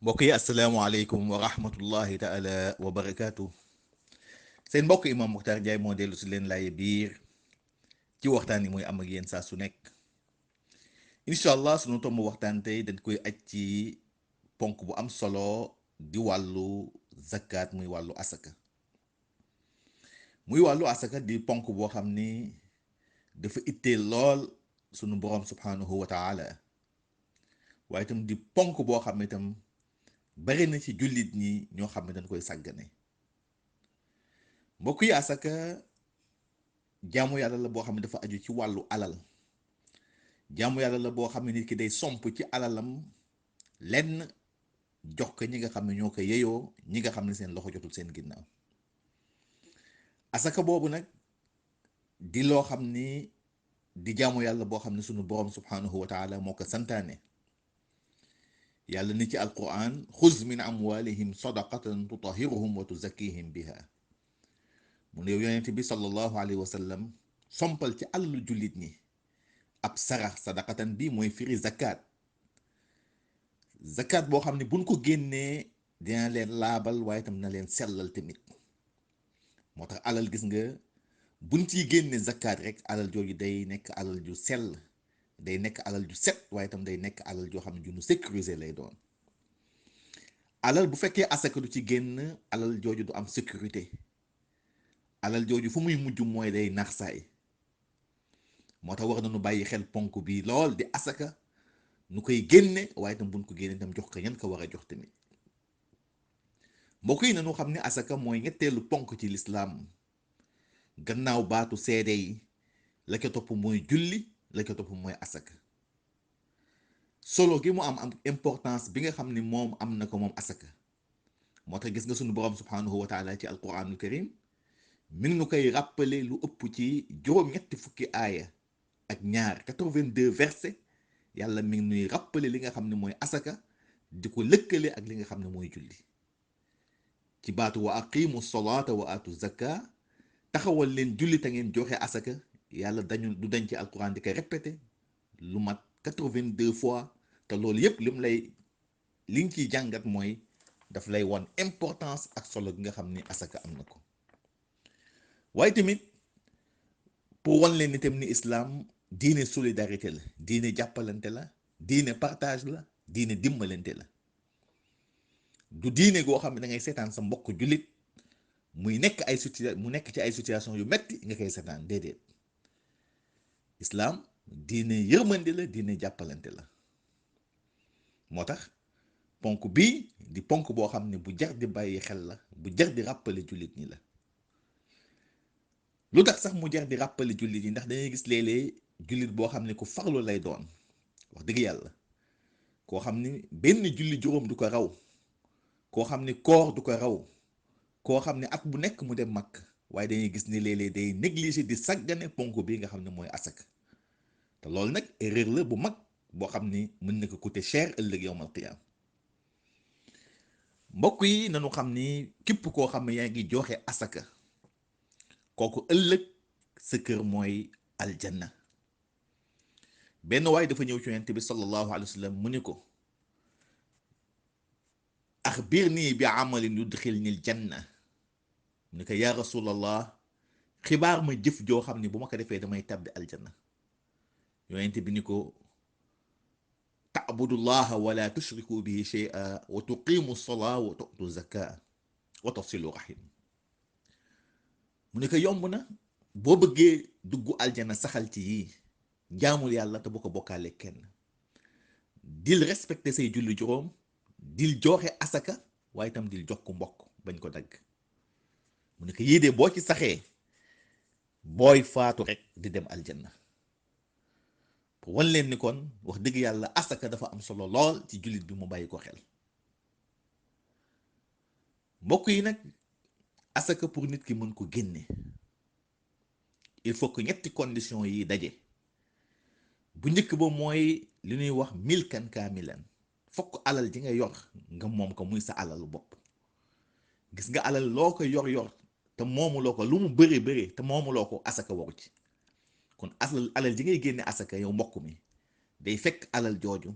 mbokk yi asalaamaaleykum wa rahmatullahi taala wa barakaatu. seen mbokk Imam Mokhtar Ndiaye moo dellu si leen laaye biir ci waxtaan yi muy am ak yéen saa su nekk. incha allah sunu tomb waxtaan tey dañ koy aj ci ponk bu am solo di wàllu zakat, muy wàllu asaka. di ponk boo xam ni dafa itteel lool sunu borom subhanahu wa taala, waaye itam di ponk boo xam ne itam bari na ci jullit ñi ñoo xam ne dañ koy sàggane. mbokk yi, asaka jaamu yàlla la boo xam ne dafa aju ci wàllu alal. jaamu yàlla la boo xam ne nit ki day somp ci alalam lenn jox ko ñi nga xam ne ñoo ko yeyoo, ñi nga xam ne seen loxo jotul seen ginnaaw. asaka boobu nag di loo xam ni di jaamu yàlla boo xam ne sunu borom subhanahu wa taala moo ko santaane. yàlla ni ci alquran: xuz min amwalihim sadaqatan tutahiruhum wa tuzakkihim biha. mu ne yow yonent bi sallallahu alayhi wa sallam, sompal ci alalu jullit ñi ab sarax. sadaqatan bi mooy firi zakat. zakat boo xam ne buñ ko génnee dina leen laabal, waaye itam na leen sellal tamit. moo tax alal, gis nga, buñ ciy génne zakat rek alal jooju day nekk alal ju sell, day nekk alal ju set, waaye itam day nekk alal joo xam ne ju nu sécuriser lay doon. alal bu fekkee asaka du ci génn, alal jooju du am sécurité. alal jooju fu muy mujj mooy day nax saay. moo tax war nañu bàyyi xel ponk bi lool, di asaka nu koy génne, waaye itam buñ ko génne itam jox ko ñan ko war a jox tamit. mbokk yi, nañu xam ne asaka mooy ñetteelu ponk ci lislaam. gannaaw baatu seede yi, la ko topp mooy julli, la ko topp mooy asaka. solo gi mu am importance bi nga xam ne moom am na ko moom asaka. moo tax gis nga sunu borom subhanahu wa taala ci alquranul karim mi ngi nu koy rappeler lu ëpp ci juróom-ñetti fukki aaya ak ñaar, 82 verset. yàlla mi ngi nuy rappeler li nga xam ne mooy asaka, di ko lëkkale ak li nga xam ne mooy julli. ci baatu wa aqimu solata wa atu zaka, taxawal leen julli te ngeen joxe asaka. yàlla dañu du dañ ci alquran di ko répété lu mat 82 fois. te loolu yépp li nga ciy jàngat mooy daf lay won importance ak solo gi nga xam ni asaka am na ko. waaye tamit pour won leen itam ni islam diine solidarité la, diine jàppalante la, diine partage la, diine dimbalante la. du diine goo xam ne da ngay seetaan sa mbokk jullit mu nekk ci ay situation yu metti nga koy seetaan. déedéet, islam diine yërmande la, diine jàppalante la. moo tax ponk bii di ponk boo xam ne bu jar di bàyyi xel la, bu jar di rappeler jullit ñi la. lu tax sax mu jar di rappeler jullit ñi? ndax dañuy gis léeg-léeg jullit boo xam ne ku farlu lay doon, wax dëgg yàlla, koo xam ni benn julli juróom du ko raw, koo xam ni koor du ko raw, koo xam ne at bu nekk mu dem mag, waaye dañuy gis ni léeg-léeg day négliger, di sàggane ponk bi nga xam ne mooy asaka. te loolu nag erreur la bu mag boo xam ni mën na ko coûter cher ëllëg yawmal qiyaam. mbokk yi, nañu xam ni képp koo xam ne yaa ngi joxe asaka, kooku ëllëg sa kër mooy aljanna. benn waay dafa ñëw ci yonent bi sallallahu alayhi wa sallam, mu ni ko: axbirnii bi amalin yudxilni aljanna. mu ni ko: yaa rasulallah, xibaar ma jëf joo xam ne bu ma ko defee damay tabbi aljanna. yonent bi ni ko: taabudullaha wala tushriku bihi shay'a wa tuqimu salaa wa tu'tu zaka wa tasilu rahim. mu ne ko yomb na, boo bëggee dugg aljana saxal ci yii: jaamul yàlla te bu ko bokkaale kenn, dil respecté say julli juróom, dil joxe asaka, waaye itam dil jox ko mbokk, bañ ko dagg. mu ne ko yii de boo ci saxee, booy faatu rek di dem aljanna. pour wan leen ni kon wax dëgg yàlla asaka dafa am solo lool ci jullit bi mu bàyyi ko xel. mbokk yi nag, asaka pour nit ki mën ko génne, il faut que ñetti condition yi daje. bu njëkk ba mooy li ñuy wax milkan kaamilan. fokk alal ji nga yor nga moom ko, muy sa alalu bopp. gis nga alal loo ko yor te moomuloo ko, lu mu bëri te moomuloo ko, asaka waru ci. kon alal ji ngay génne asaka yow mbokk mi, day fekk alal jooju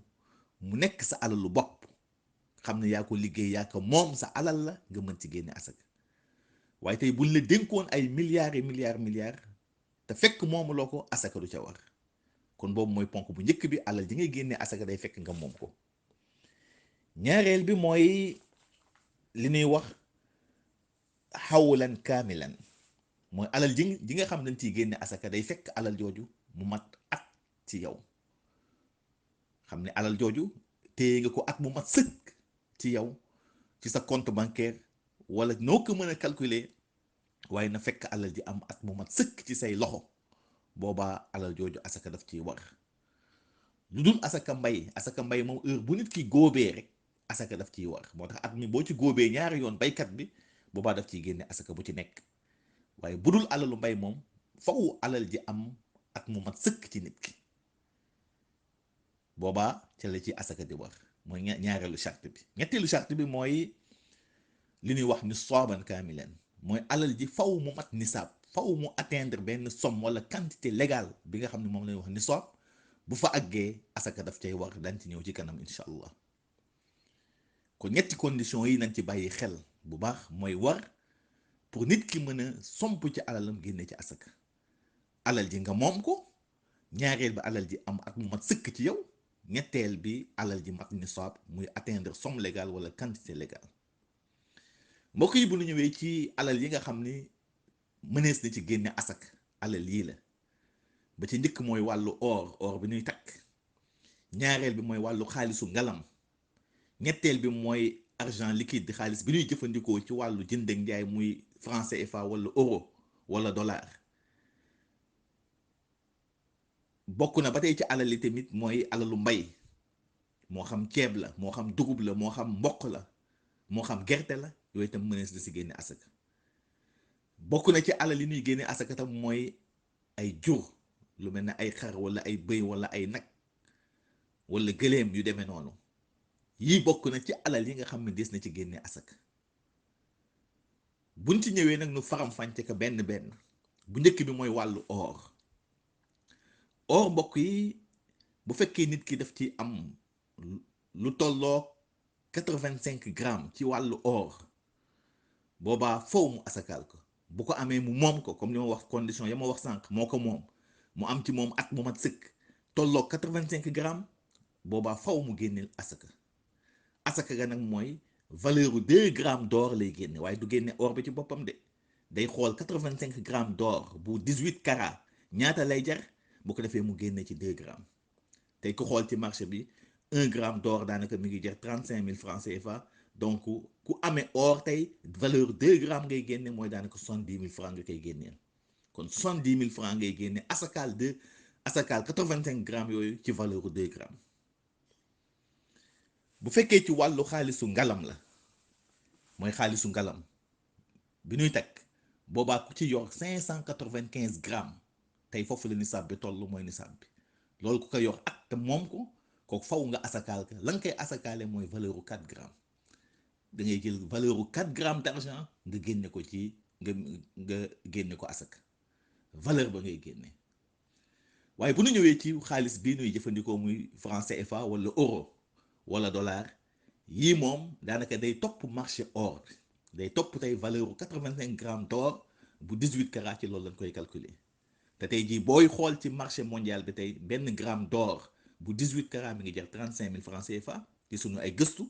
mu nekk sa alalu bopp. xam ne yaa ko liggéey yaa ko moom sa alal la nga mën ci génne asaka waaye tey buñ la dénkoon ay milliards et milliards te fekk moomu loo ko asaka du ca war kon boobu mooy ponk bu njëkk bi alal ji ngay génne asaka day fekk nga moom ko ñaareel bi mooy li ñuy wax xawlan kaamilan mooy alal ji nga xam dañ ciy génne asaka day fekk alal jooju mu mat at ci yow xam ne alal jooju téye nga ko at mu mat sëkk ci yow ci sa compte bancaire wala noo ko mën a calculer waaye na fekk alal ji am at mu mat sëkk ci say loxo boobaa alal jooju asaka daf ciy war lu dul asaka mbay moom heure bu nit ki góobee rek asaka daf ciy war moo tax at mi boo ci góobee ñaari yoon baykat bi boobaa daf ciy génne asaka bu ci nekk waaye bu dul alalu mbay moom faw alal ji am at mu mat sëkk ci nit ki boobaa ca la ci asaka di war mooy ñaareelu charte bi ñetteelu charte bi mooy li ñuy wax nisaaban kaamilan mooy alal ji faw mu mat nisaab faw mu atteindre benn somme wala quantité légale bi nga xam ne moom la ñuy wax nisaab bu fa àggee asaka daf cay war dañ ci ñëw ci kanam incha allah kon ñetti condition yi nañ ci bàyyi xel bu baax mooy war pour nit ki mën a somp ci alalam génne ci asaka alal ji nga moom ko ñaareel bi alal ji am at mu mat sëkk ci yow ñetteel bi alal ji mat nisaab muy atteindre somme légale wala quantité légale mbokk yi bu ñu ñëwee ci alal yi nga xam ni mënees na ci génne asaka alal yii la ba ci njëkk mooy wàllu or bi ñuy takk ñaareel bi mooy wàllu xaalisu ngalam ñetteel bi mooy argent liquide di xaalis bi ñuy jëfandikoo ci wàllu jënd ak njaay muy franc CFA wala euro wala dollar bokk na ba tey ci alal yi tamit mooy alalu mbay moo xam ceeb la moo xam dugub la moo xam mboq la moo xam gerte la yooyu tam mënees na si génne asaka bokk na ci alal yi ñuy génne asaka tam mooy ay jur lu mel ne ay xar wala ay bëy wala ay nag wala gëléem yu demee noonu yii bokk na ci alal yi nga xam ne des na ci génne asaka buñ ci ñëwee nag nu faram fànce ko benn bu njëkk bi mooy wàllu or mbokk yi bu fekkee nit ki daf ci am lu tolloo 85 grammes ci wàllu or boobaa foofu mu asakaal ko bu ko amee mu moom ko comme li ma wax condition ya ma wax sànq moo ko moom mu am ci moom at mu mat sëkk tolloo 85 grammes boobaa faw mu génneel asaka ga nag mooy valeur u 2 grammes d'or lay génne waaye du génne or bi ci boppam de day xool 85 grammes d'or bu 18 carats ñaata lay jar bu ko defee mu génne ci 2 grammes tey ku xool ci marché bi 1 gramme d'or daanaka mi ngi jar 35 000 francs CFA donc ku amee or tey valeur 2 grammes ngay génne mooy daanaka 70 000 francs nga koy génneel kon 70 000 francs ngay génne asakaal 85 grammes yooyu ci valeur u 2 grammes bu fekkee ci wàllu xaalisu ngalam la mooy xaalisu ngalam bi ñuy teg boobaa ku ci yor 595 grammes tey foofu la nisaab bi toll mooy nisaab bi loolu ku ko yor ak te moom ko kooku faw nga asakaal ka la nga koy asakaale mooy valeur u 4 grammes da ngay jël valeur u 4 grammes d'argent nga génne ko ci nga génne ko asaka valeur ba ngay génne waaye bu ñu ñëwee ci xaalis bii nuy jëfandikoo muy franc CFA wala euro wala dollar yii moom daanaka day topp marché or day topp tey valeur u 85 grammes d'or bu 18 carats ci loolu lañ koy calculer te tey jii booy xool ci marché mondial bi tey benn gramme d'or bu 18 carats mi ngi jar 35 000 francs CFA ci sunu ay gëstu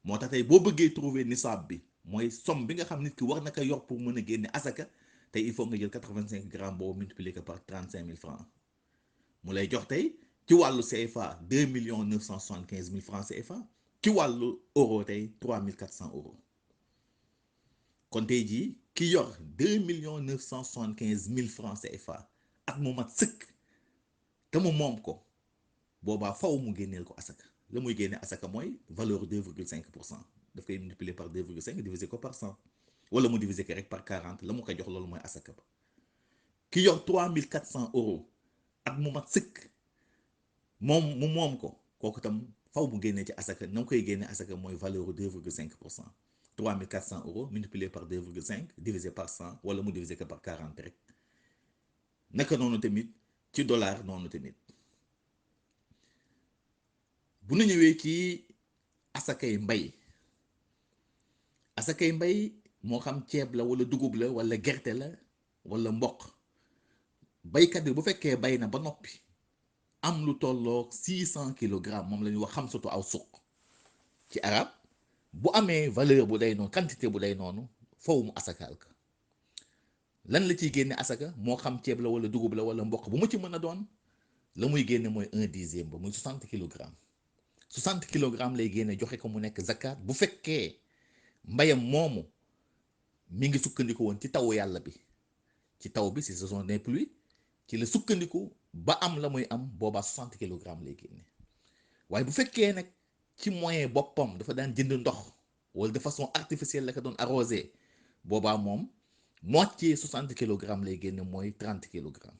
moo tax tey boo bëggee trouver nisaab bi mooy somme bi nga xam nit ki war na ko yor pour mën a génne asaka tey il faut nga jël 85 grammes boobu multiplier ko par 35 000 francs mu lay jox tey ci wàllu CFA 2 975 000 francs CFA ci wàllu euro tey 3 400 euros kon tey jii ki yor 2 975 000 francs CFA at mu mat sëkk te mu moom ko boobaa faw mu génneel ko asaka la muy génne asaka mooy valeur 2,5% daf koy multiplier par 2,5 diviser ko par 100 wala mu diviser ko rek par 40 la mu koy jox loolu mooy asaka ba ki yor 3 400 euros at mu mat sëkk moom ko kooku tam faw mu génnee ci asaka na nga koy génne asaka mooy valeur 2,5% 3 400 euros multiplié par 2,5 divisé par 100 wala mu divisé ko par 40 rek naka noonu tamit ci dollar noonu tamit bu ñu ñëwee ci asakay mbay asakay mbay moo xam ceeb la wala dugub la wala gerte la wala mboq, baykat bi bu fekkee bay na ba noppi am lu tolloog 600 kilogrammes, moom la ñuy wax xamsatu aw suq ci arab, bu amee valeur bu day noonu, quantité bu day noonu, foofu mu asakaal ka. lan la ciy génne asaka, moo xam ceeb la wala dugub la wala mboq, bu mu ci mën a doon, la muy génne mooy 1/10 ba muy 60 kilogrammes. 60 kilogrammes lay génne joxe ko mu nekk zakat bu fekkee mbayam moomu mi ngi sukkandiku woon ci tawu yàlla bi, ci taw bi, si ce sont des pluies, ci la sukkandiku ba am la muy am, boobaa 60 kilogrammes lay génne. waaye bu fekkee nag ci moyen boppam dafa daan jënd ndox wala de façon artificielle la ko doon arrosé, boobaa moom moitié 60 kilogrammes lay génne mooy 30 kilogrammes.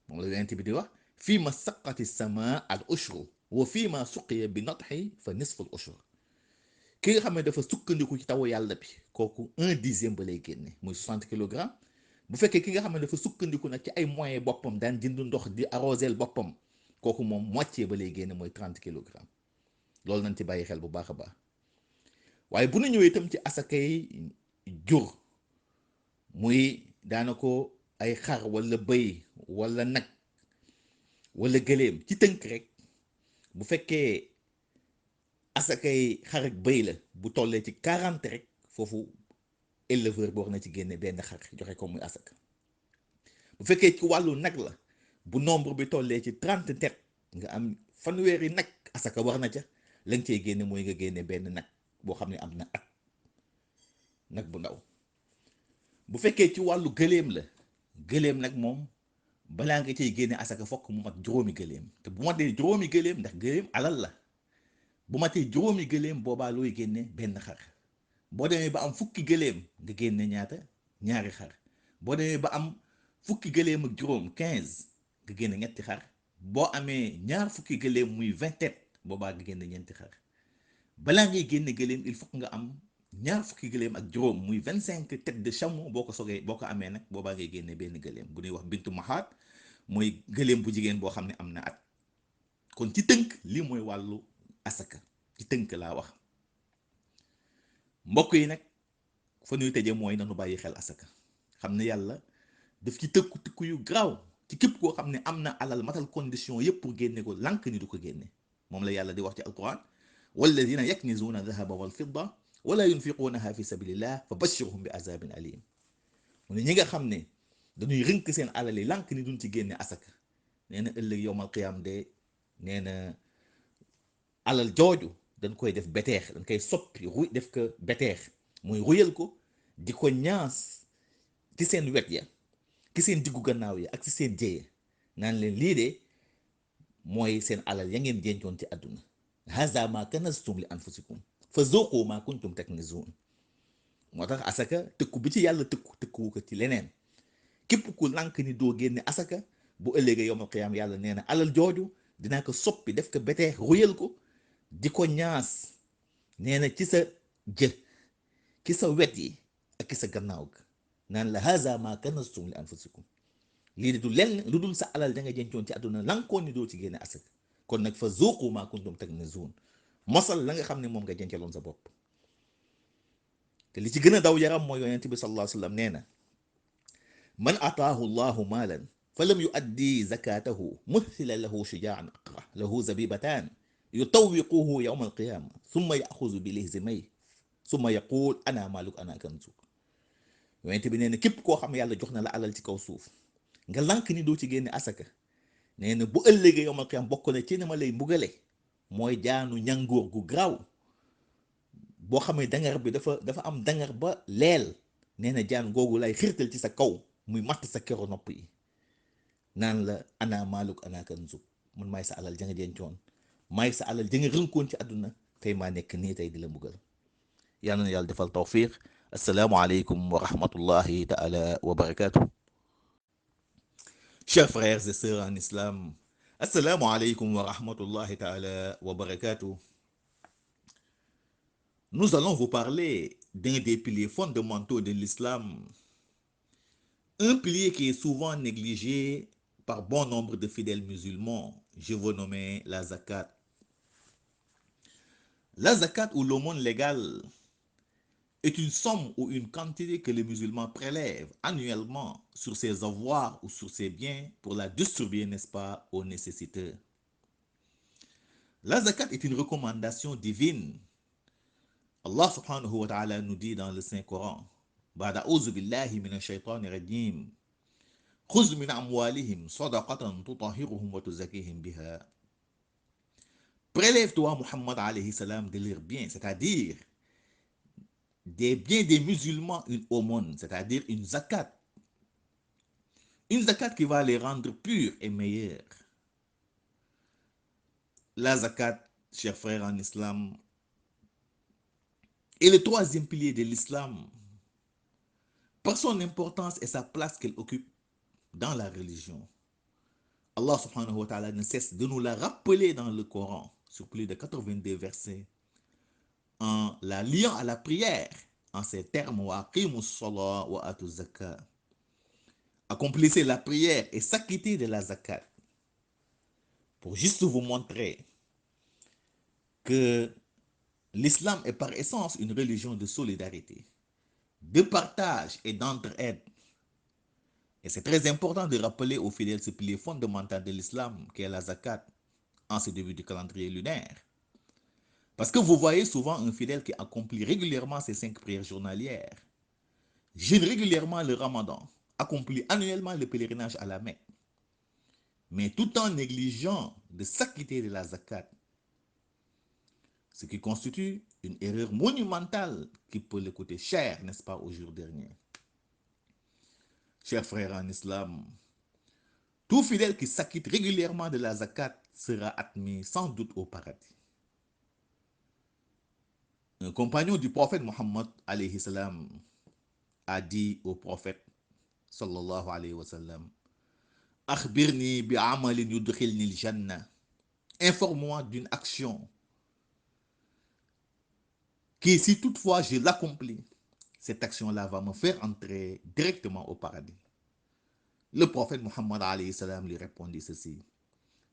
moom la yonent bi di wax fii ma saqati sama al ushru wa fii ma suqiya bi natxi fa nisful ushur. ki nga xam ne dafa sukkandiku ci tawu yàlla bi, kooku 1/10 ba lay génne muy 60 kilogrammes. bu fekkee ki nga xam ne dafa sukkandiku nag ci ay moyens boppam daan jënd ndox di arrosel boppam, kooku moom moitié ba lay génne mooy 30 kilogrammes. loolu nañ ci bàyyi xel bu baax a baax. waaye bu ñu ñëwee itam ci asakay jur, muy daana ko ay xar wala bëy wala nag wala gëléem, ci tënk rek, bu fekkee asakay xar ak bëy la bu tollee ci 40 rek, foofu éleveur boo xam ne ci génne benn xar joxe ko muy asaka. bu fekkee ci wàllu nag la, bu nombre bi tollee ci 30 tet, nga am fanweeri nag, asaka war na ca. la nga cey génne mooy nga génne benn nag boo xam ne am na at, nag bu ndaw. bu fekkee ci wàllu gëléem la, gëléem nag moom balaa nga cey génne asaka fokk mu mat juróomi gëléem, te bu matee juróomi gëléem, ndax gëléem alal la, bu matee juróomi gëléem boobaa looy génne benn xar. boo demee ba am fukki gëléem nga génne ñaata, ñaari xar. boo demee ba am fukki gëléem ak juróom 15 nga génne ñetti xar. boo amee ñaar fukki gëléem muy 20 tet, boobaa nga génne ñeenti xar. balaa ngay génne gëléem il faut nga am ñaar fukki gëléem ak juróom muy 25 tête de chameau. boo ko amee nag, boobaa ngay génne benn gëléem bu ñuy wax bintu maxaat, mooy gëléem bu jigéen boo xam ne am na at. kon ci tënk lii mooy wàllu asaka, ci tënk laa wax. mbokk yi nag, fa ñuy tëje mooy nanu bàyyi xel asaka, xam ne yàlla daf ci tëkku yu garaaw ci képp koo xam ne am na alal matal condition yëpp pour génne ko, lànk ni du ko génne. moom la yàlla di wax ci alquran walladina yaknizuuna dahaba wal fidda wala yunfiquunaha fi sabilillah fa bashirhum bi azabin alim. mu ne ñi nga xam ne dañuy rënk seen alal yi lànk ni duñ ci génne asaka, nee na ëllëg yowmal qiyaam de, nee na alal jooju dañ koy def beteex, dañ koy soppi def ko beteex, mooy ruyal ko di ko ñaas ci seen wet ya, ci seen diggu gannaaw ya ak ci seen jéye, naan leen lii de mooy seen alal ya ngeen dencoon ci àdduna, haza ma kanaztum li anfusikum fa zuqu ma kuntum taknizun. moo tax asaka tëkku bi ci yàlla tëkkuwu ko ci leneen. képp ku lànk ni doo génne asaka, bu ëllëgee yowmal qiyaam yàlla nee na alal jooju dinaa ko soppi def ko beteex, ruyal ko di ko ñaas, nee na ci sa jë, ci sa wet yi ak ci sa gannaaw ga, naan la haza ma kanaztum li anfusikum. lii de du lenn lu dul sa alal da nga dencoon ci àdduna, lankoon ni doo ci génne asaka. kon nag fa zuqu ma kuntum taknizun, mosal la nga xam ne moom nga dencaloon sa bopp. te li ci gën a daw yaram mooy yonent bi sallallahu alayhi wa sallam nee na man ataahu llahu maalan fa lam yuaddi zakatahu muthila lahu shujaan aqra lahu zabibatan yutawiquhu yawma alqiyama summa yaxuzu bi lihzimay summa yaqul ana maaluk ana kanzuk. yonent bi nee na képp koo xam yàlla jox na la alal ci kaw suuf, nga lànk ni doo ci génne asaka, nee na bu ëllëgee yawmal qiyaam bokk na ci ne ma lay mbugale mooy jaanu ñangoor gu garaaw boo xam ne dangar bi dafa am dangar ba leel. nee na jaan googu lay xirtal ci sa kaw muy matt sa kero nopp yi, naan la ana maaluk ana kanzuk, man maay sa alal ja nga dencoon, maay sa alal ja nga rënkoon ci àdduna, tey maa nekk nii tey di la mbugal. yàlla na yàlla defal tawfiq. assalaamu aleykum wa rahmatullahi taala wa barakatuh. Chers frères et sœurs en islam, assalamu alaikum wa rahmatullahi ta'ala wa barakatuh. Nous allons vous parler d'un des piliers fondamentaux de l'islam, un pilier qui est souvent négligé par bon nombre de fidèles musulmans. Je veux nommer la zakat. La zakat ou l'aumône légale est une somme ou une quantité que les musulmans prélèvent annuellement sur ses avoirs ou sur ses biens pour la distribuer, n'est-ce pas, aux nécessiteux. La zakat est une recommandation divine. Allah subhanahu wa ta'ala nous dit dans le Saint-Coran, بعد أعوذ بالله من الشيطان الرجيم خذ من أموالهم صدقة تطهرهم وتزكيهم بها. Prélève-toi, Muhammad alayhi salam, de leurs biens, c'est-à-dire des biens des musulmans, une aumône, c'est-à-dire une zakat. Une zakat qui va les rendre purs et meilleurs. La zakat, chers frères en islam, est le troisième pilier de l'islam par son importance et sa place qu'elle occupe dans la religion. Allah subhanahu wa ta'ala ne cesse de nous la rappeler dans le Coran sur plus de 82 versets en la liant à la prière en ces termes wa aqimus salat wa atuz zakat. Accomplissez la prière et s'acquittez de la zakat. Pour juste vous montrer que l'islam est par essence une religion de solidarité, de partage et d'entraide. Et c'est très important de rappeler aux fidèles ce pilier fondamental de l'islam qui est la zakat en ce début du calendrier lunaire. Parce que vous voyez souvent un fidèle qui accomplit régulièrement ses 5 prières journalières, jeûne régulièrement le ramadan, accomplit annuellement le pèlerinage à la Mecque, mais tout en négligeant de s'acquitter de la zakat, ce qui constitue une erreur monumentale qui peut le coûter cher, n'est-ce pas, au jour dernier. Chers frères en islam, tout fidèle qui s'acquitte régulièrement de la zakat sera admis sans doute au paradis. Un compagnon du prophète Mohammed alayhi salam a dit au prophète sallallahu alayhi wa sallam, Akhbirni bi'amalin yudkhilni al-jannah. Informe-moi d'une action qui, si toutefois je l'accomplis, cette action-là va me faire entrer directement au paradis. Le prophète Mohammed alayhi salam lui répondit ceci,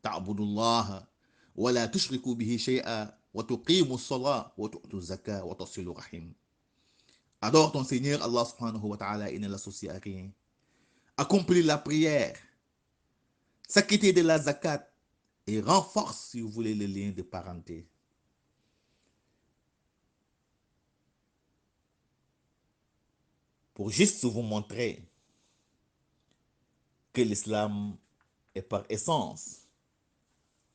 Ta'budullah wa la tushriku bihi shay'a wa tuqimu as-salat wa tu'tu az-zakah wa tasilu rahim. Adore ton Seigneur Allah subhanahu wa ta'ala et ne l'associe à rien. Accomplis la prière, s'acquitter de la zakat et renforce, si vous voulez, le lien de parenté. Pour juste vous montrer que l'islam est par essence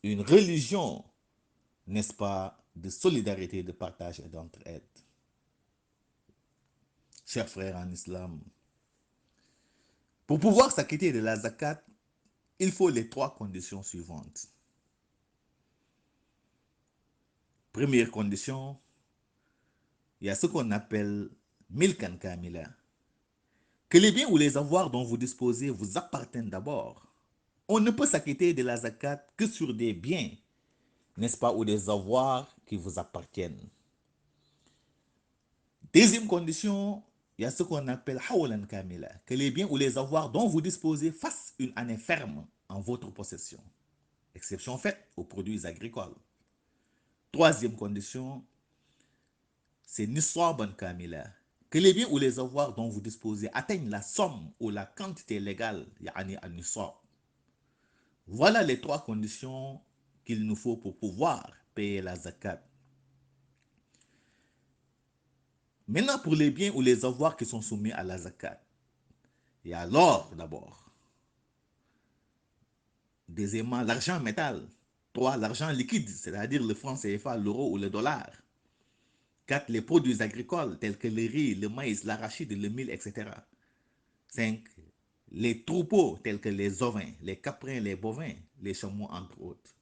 une religion, n'est-ce pas, de solidarité, de partage et d'entraide. Chers frères en islam, pour pouvoir s'acquitter de la zakat, il faut les 3 conditions suivantes. Première condition, il y a ce qu'on appelle milkan kamila, que les biens ou les avoirs dont vous disposez vous appartiennent d'abord. On ne peut s'acquitter de la zakat que sur des biens, n'est-ce pas, ou des avoirs qui vous appartiennent. Deuxième condition, il y a ce qu'on appelle hawlan kamila, que les biens ou les avoirs dont vous disposez fassent une année ferme en votre possession. Exception faite aux produits agricoles. Troisième condition, c'est niswaban kamila, que les biens ou les avoirs dont vous disposez atteignent la somme ou la quantité légale, yani an-niswab. Voilà les 3 conditions qu'il nous faut pour pouvoir payer la zakat. Maintenant, pour les biens ou les avoirs qui sont soumis à la zakat, il y a l'or d'abord. Deuxièmement, l'argent métal. 3, l'argent liquide, c'est-à-dire le franc CFA, l'euro ou le dollar. 4, les produits agricoles tels que le riz, le maïs, l'arachide, le mil, etc. 5, les troupeaux tels que les ovins, les caprins, les bovins, les chameaux, entre autres.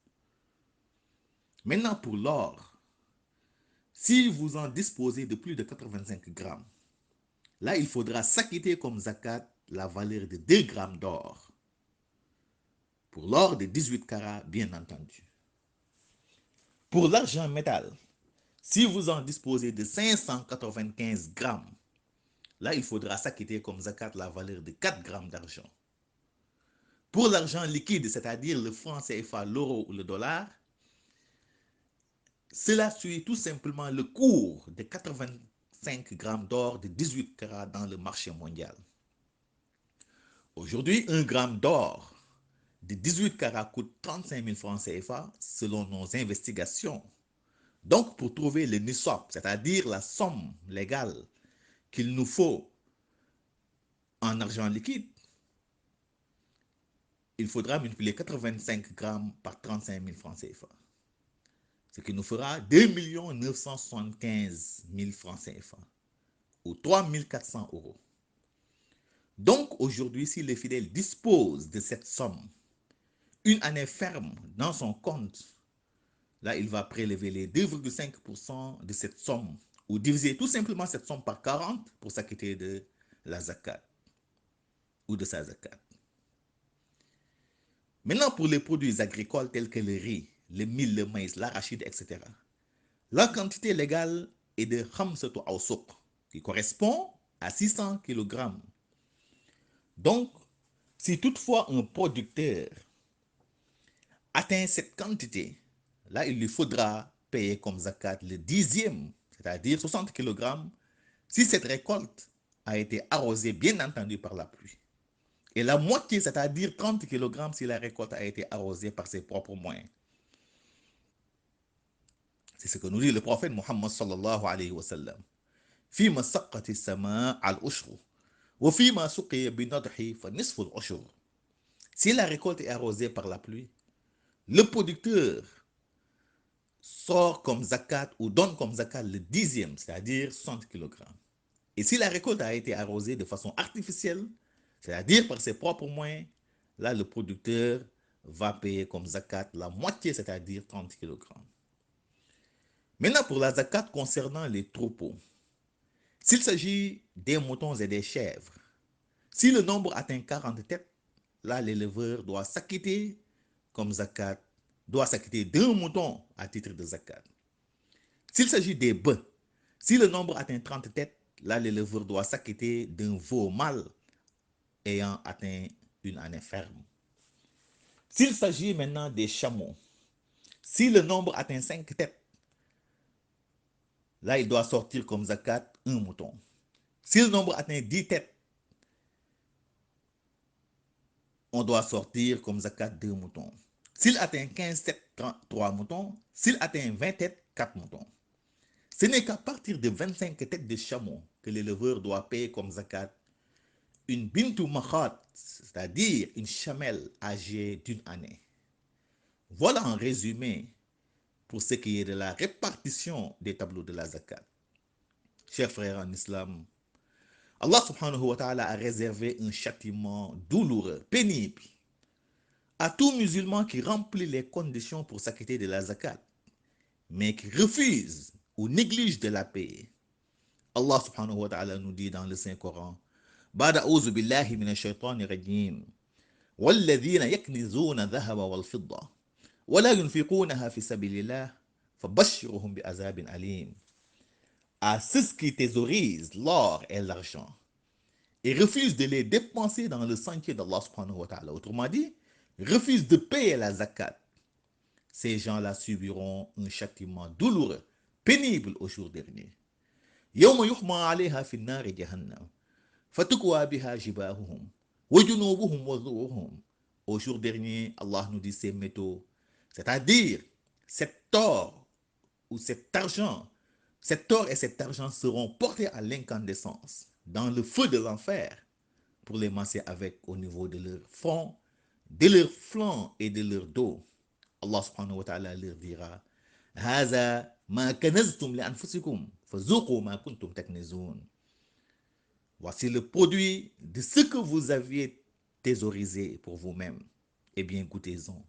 Maintenant, pour l'or, si vous en disposez de plus de 85 grammes, là, il faudra s'acquitter comme zakat la valeur de 2 grammes d'or. Pour l'or de 18 carats, bien entendu. Pour l'argent métal, si vous en disposez de 595 grammes, là, il faudra s'acquitter comme zakat la valeur de 4 grammes d'argent. Pour l'argent liquide, c'est-à-dire le franc CFA, l'euro ou le dollar, cela suit tout simplement le cours de 85 5 grammes d'or de 18 carats dans le marché mondial. Aujourd'hui, un gramme d'or de 18 carats coûte 35 000 francs CFA selon nos investigations. Donc, pour trouver le nisab, c'est-à-dire la somme légale qu'il nous faut en argent liquide, il faudra multiplier 85 grammes par 35 000 francs CFA. Ce qui nous fera 2 975 000 francs CFA ou 3 400 euros. Donc, aujourd'hui, si le fidèle dispose de cette somme, une année ferme dans son compte, là, il va prélever les 2,5% de cette somme ou diviser tout simplement cette somme par 40 pour s'acquitter de la zakat ou de sa zakat. Maintenant, pour les produits agricoles tels que le riz, le mil, le maïs, l'arachide, etc., la quantité légale est de khamsatu awsuq, qui correspond à 600 kg. Donc, si toutefois un producteur atteint cette quantité, là, il lui faudra payer comme zakat le dixième, c'est-à-dire 60 kg, si cette récolte a été arrosée, bien entendu, par la pluie. Et la moitié, c'est-à-dire 30 kg, si la récolte a été arrosée par ses propres moyens. C'est ce que nous dit le prophète Muhammad sallallahu alayhi wa sallam. فيما سقت السماء على الأشر وفيما سقي بنضح فنصف العشر. Si la récolte est arrosée par la pluie, le producteur sort comme zakat ou donne comme zakat le dixième, c'est-à-dire 60 kg. Et si la récolte a été arrosée de façon artificielle, c'est-à-dire par ses propres moyens, là le producteur va payer comme zakat la moitié, c'est-à-dire 30 kg. Maintenant pour la zakat concernant les troupeaux, s'il s'agit des moutons et des chèvres, si le nombre atteint 40 têtes, là l'éleveur doit s'acquitter comme zakat, doit s'acquitter d'un mouton à titre de zakat. S'il s'agit des bœufs, si le nombre atteint 30 têtes, là l'éleveur doit s'acquitter d'un veau mâle ayant atteint une année ferme. S'il s'agit maintenant des chameaux, si le nombre atteint 5 têtes, là il doit sortir comme zakat un mouton. Si le nombre atteint 10 têtes, on doit sortir comme zakat 2 moutons. S'il atteint 15 têtes, 3 moutons. S'il atteint 20 têtes, 4 moutons. Ce n'est qu'à partir de 25 têtes de chameaux que l'éleveur doit payer comme zakat une bintou makhat, c'est-à-dire une chamelle âgée d'une année. Voilà en résumé pour ce qui est de la répartition des tableaux de la zakat. Chers frères en islam, Allah subhanahu wa ta'ala a réservé un châtiment douloureux, pénible, à tout musulman qui remplit les conditions pour s'acquitter de la zakat, mais qui refuse ou néglige de la payer. Allah subhanahu wa ta'ala nous dit dans le Saint-Coran, Bada a'udhu billahi minash shaitani rajim, والذين يكنزون الذهب والفضة ولا ينفقونها في سبيل الله فبشرهم بعذاب أليم. À ceux qui thésaurisent l'or et l'argent et refusent de les dépenser dans le sentier d'Allah subhanahu wa ta'ala. Autrement dit, refusent de payer la zakat. Ces gens-là subiront un châtiment douloureux, pénible au jour dernier. يوم يحمى عليها في النار جهنم فتكوى بها جباههم وجنوبهم وظهورهم. Au jour dernier, Allah nous dit ces métaux, c'est-à-dire cet or ou cet or et cet argent seront portés à l'incandescence dans le feu de l'enfer pour les masser avec au niveau de leur front, de leur flanc et de leur dos. Allah subhanahu wa ta'ala leur dira هذا ما كنزتم لأنفسكم فذوقوا ما كنتم تكنزون. Voici le produit de ce que vous aviez thésaurisé pour vous-même. Eh bien, goûtez-en.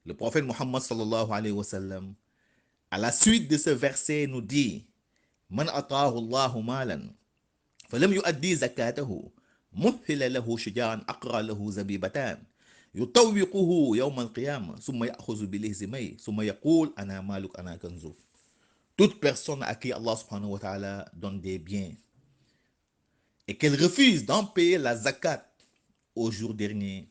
Le prophète Muhammad sallallahu alayhi wa sallam, à la suite de ce verset, nous dit Man ataahu Allahu malan falam yuaddi zakatahu muhila lahu shijan aqra lahu zabibatan يطوقه يوم القيامة ثم يأخذ بالهزمي ثم يقول أنا مالك أنا كنزك. Toute personne à qui Allah subhanahu wa ta'ala donne des biens et qu'elle refuse d'en payer la zakat au jour dernier,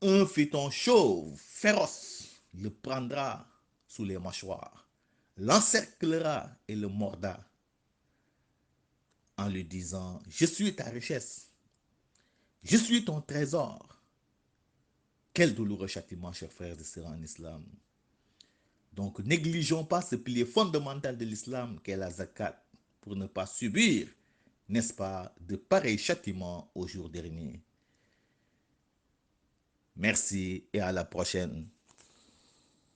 un phyton chauve féroce le prendra sous les mâchoires, l'encerclera et le mordra en lui disant, je suis ta richesse, je suis ton trésor. Quel douloureux châtiment, chers frères et sœurs en islam. Donc, négligeons pas ce pilier fondamental de l'islam qu'est la zakat pour ne pas subir, n'est-ce pas, de pareils châtiments au jour dernier. Merci et à la prochaine.